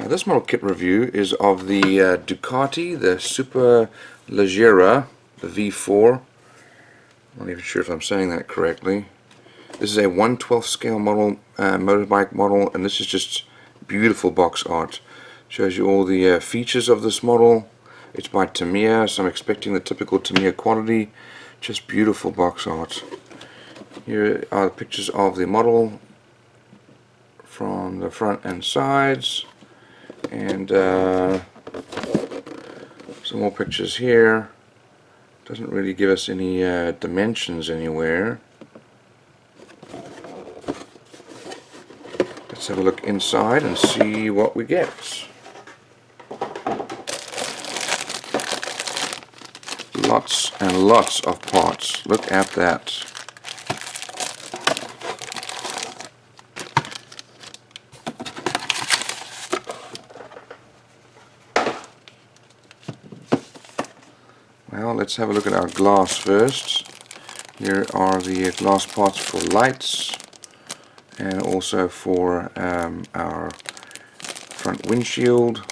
This model kit review is of the Ducati, the Superleggera, the V4. I'm not even sure if I'm saying that correctly. This is a 1/12 scale model, motorbike model, and this is just beautiful box art. Shows you all the features of this model. It's by Tamiya, so I'm expecting the typical Tamiya quality. Just beautiful box art. Here are the pictures of the model from the front and sides, and some more pictures here. Doesn't really give us any dimensions anywhere. Let's have a look inside and see what we get. Lots and lots of parts. Look at that. Well, let's have a look at our glass first. Here are the glass parts for lights and also for our front windshield.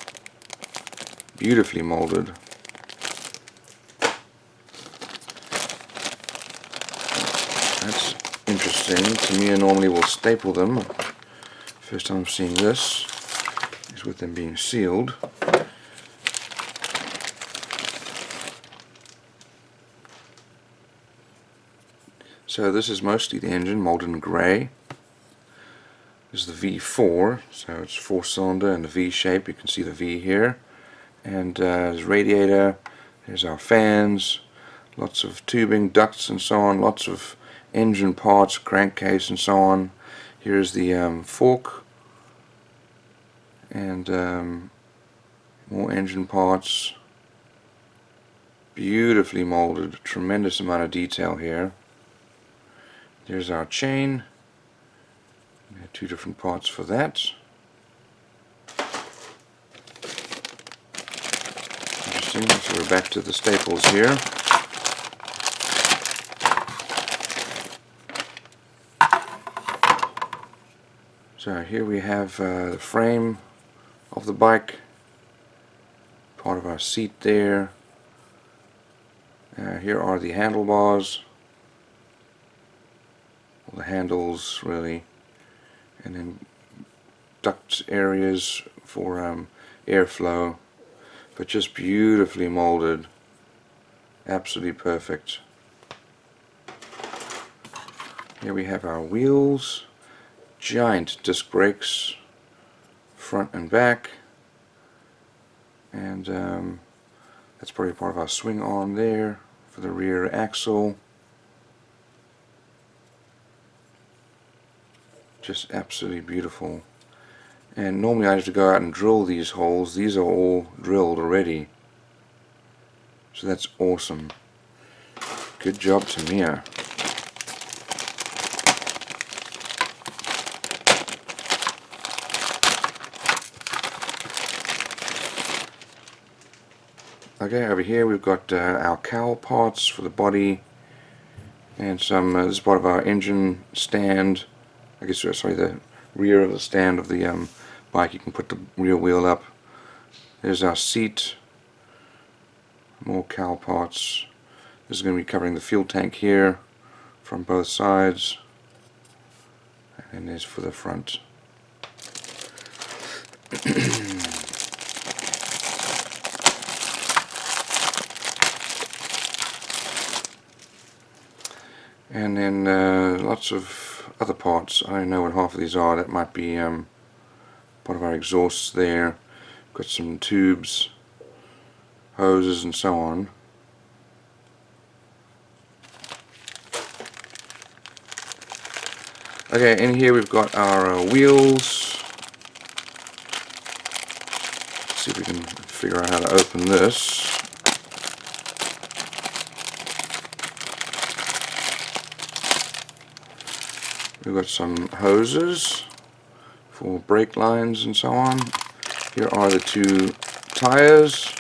Beautifully molded. That's interesting. Tamiya normally will staple them. First time I'm seeing this is with them being sealed. So this is mostly the engine, molded in grey. This is the V4, so it's 4-cylinder in the V shape. You can see the V here. And there's radiator, there's our fans, lots of tubing, ducts and so on, lots of engine parts, crankcase and so on. Here's the fork, and more engine parts. Beautifully molded, tremendous amount of detail here. There's our chain. We have two different parts for that. Interesting. So we're back to the staples here. So here we have the frame of the bike, part of our seat there. Here are the handlebars. The handles really, and then duct areas for airflow, but just beautifully molded, absolutely perfect. Here we have our wheels, giant disc brakes, front and back, and that's probably part of our swing arm there for the rear axle. Just absolutely beautiful. And normally I have to go out and drill these holes. These are all drilled already. So that's awesome. Good job, Tamiya. Okay, over here we've got our cowl parts for the body, and some. This is part of our engine stand. I guess, sorry, the rear of the stand of the bike. You can put the rear wheel up. There's our seat. More cowl parts. This is going to be covering the fuel tank here from both sides. And there's for the front. And then lots of other parts. I don't know what half of these are. That might be part of our exhausts there. Got some tubes, hoses and so on. Okay, in here we've got our wheels. Let's see if we can figure out how to open this. We've got some hoses for brake lines and so on. Here are the two tires.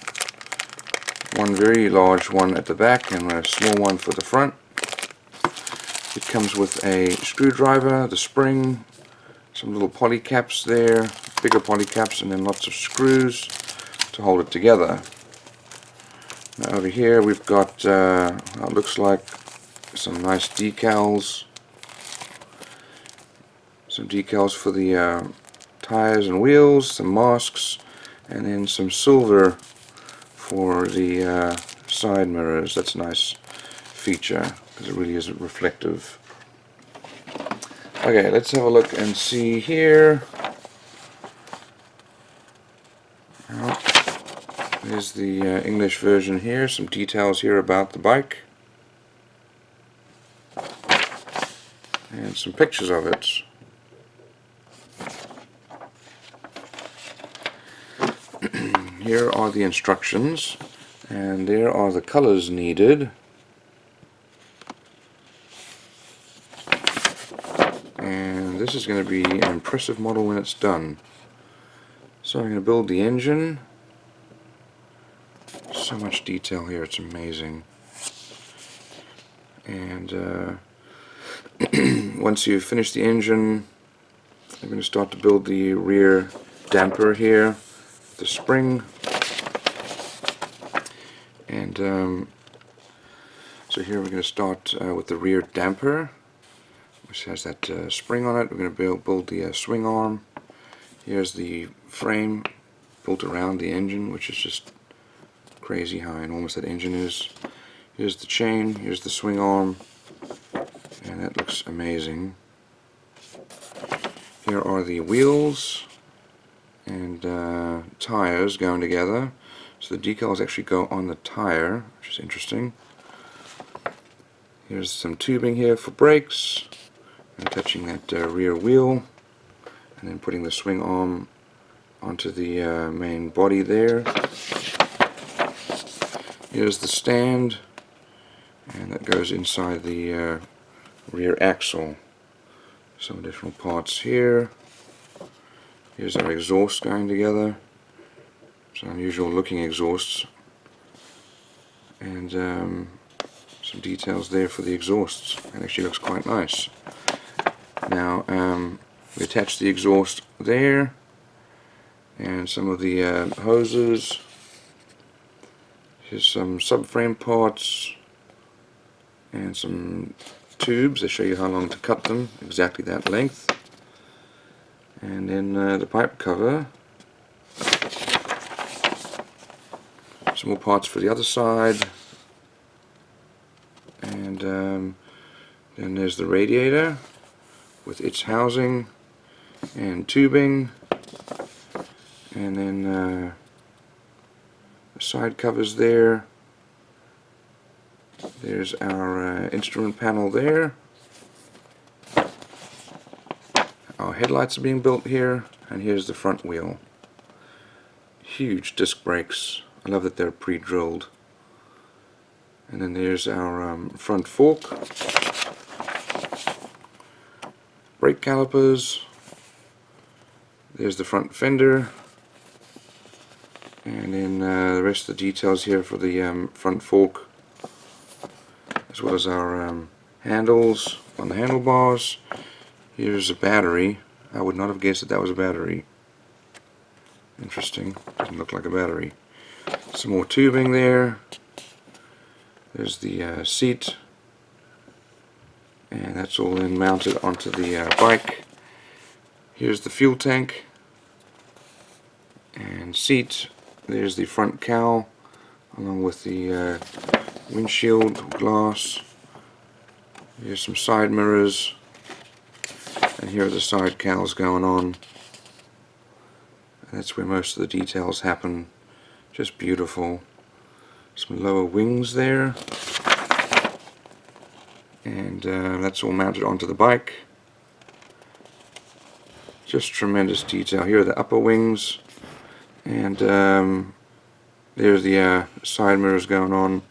One very large one at the back and a small one for the front. It comes with a screwdriver, the spring, some little poly caps there, bigger polycaps, and then lots of screws to hold it together. Now over here we've got it looks like some nice decals, for the tires and wheels, some masks, and then some silver for the side mirrors. That's a nice feature because it really is reflective. Okay, let's have a look and see here. Well, there's the English version here, some details here about the bike, and some pictures of it. Here are the instructions, and there are the colors needed. And this is going to be an impressive model when it's done. So I'm going to build the engine. So much detail here, it's amazing. And once you've finished the engine, I'm going to start to build the rear damper here, the spring. And so here we're going to start with the rear damper, which has that spring on it. We're going to build the swing arm. Here's the frame built around the engine, which is just crazy how enormous that engine is. Here's the chain, here's the swing arm, and that looks amazing. Here are the wheels and tires going together. So the decals actually go on the tire, which is interesting. Here's some tubing here for brakes, and touching that rear wheel, and then putting the swing arm onto the main body there. Here's the stand, and that goes inside the rear axle. Some additional parts here. Here's our exhaust going together. Some unusual looking exhausts, and some details there for the exhausts. It actually looks quite nice. Now we attach the exhaust there, and some of the hoses. Here's some subframe parts and some tubes. They show you how long to cut them, exactly that length. And then the pipe cover. Some more parts for the other side, and then there's the radiator with its housing and tubing, and then the side covers there. There's our instrument panel there. Our headlights are being built here, and here's the front wheel. Huge disc brakes. I love that they're pre-drilled. And then there's our front fork, brake calipers, there's the front fender, and then the rest of the details here for the front fork, as well as our handles on the handlebars. Here's a battery. I would not have guessed that that was a battery. Interesting, doesn't look like a battery. Some more tubing there. There's the seat, and that's all then mounted onto the bike. Here's the fuel tank and seat. There's the front cowl along with the windshield glass. Here's some side mirrors, and here are the side cowls going on. And that's where most of the details happen. Just beautiful. Some lower wings there, and that's all mounted onto the bike. Just tremendous detail. Here are the upper wings, and there's the side mirrors going on.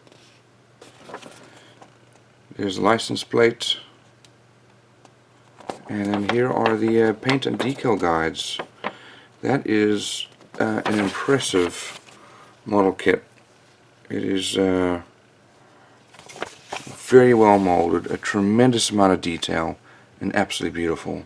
There's the license plate, and then here are the paint and decal guides. That is an impressive model kit. It is very well molded, a tremendous amount of detail, and absolutely beautiful.